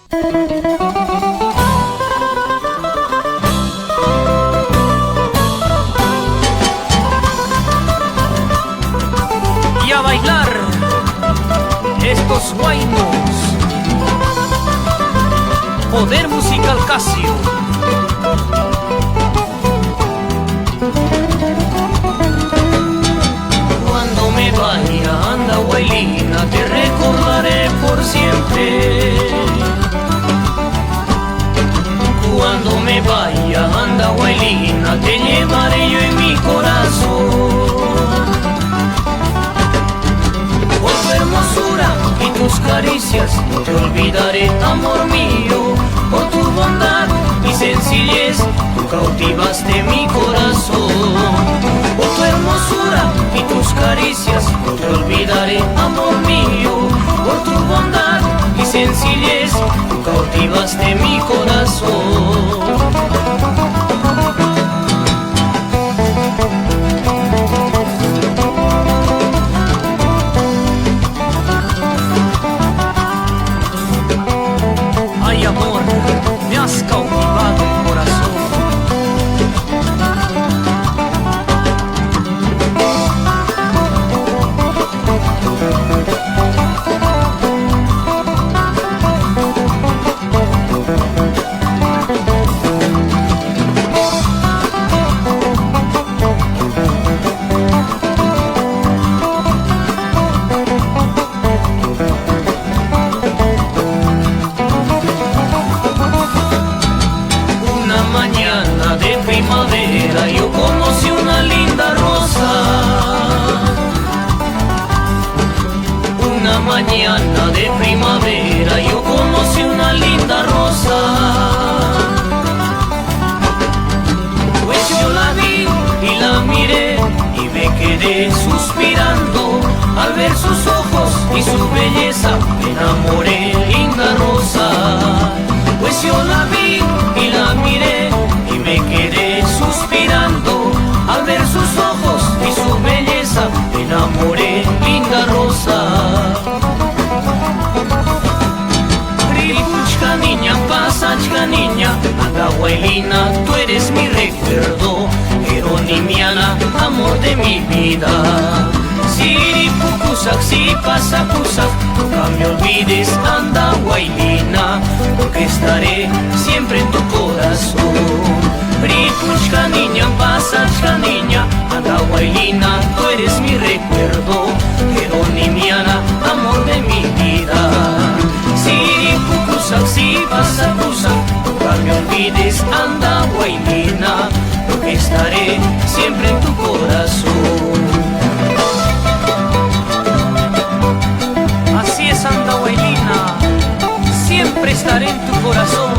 Y a bailar estos guainos. Poder musical Casio. Cuando me vaya, anda Guaylina, te recordaré por siempre. Cuando me vaya, anda Guaylina, te llevaré yo en mi corazón. Por tu hermosura y tus caricias no te olvidaré, amor mío. Por tu bondad y sencillez tú cautivaste mi corazón. Por tu hermosura y tus caricias no te olvidaré, amor mío. Por tu bondad y sencillez tú cautivaste mi corazón. Ay, amor, me has cautivado el corazón. Mañana de primavera yo conocí una linda rosa. Una mañana de primavera yo conocí una linda rosa. Pues yo la vi y la miré y me quedé suspirando. Al ver sus ojos y su belleza me enamoré, linda rosa. Pues yo la vi y la miré y me quedé suspirando. Al ver sus ojos y su belleza me enamoré, linda rosa. Ripuchka niña, pasachka niña, anda Guaylina, tú eres mi recuerdo. Jeronimiana, amor de mi vida. Siripucusac, si pasacusac, nunca me olvides, anda Guaylina, porque estaré siempre en tu corazón. Ripuchka niña, pasachka niña, anda Guaylina, tú eres mi recuerdo. Jeronimiana, amor de mi vida. Siripucusac, si pasacusac, nunca me olvides, anda Guaylina, porque estaré siempre en tu corazón. Así es, anda Guaylina, siempre estaré en tu corazón.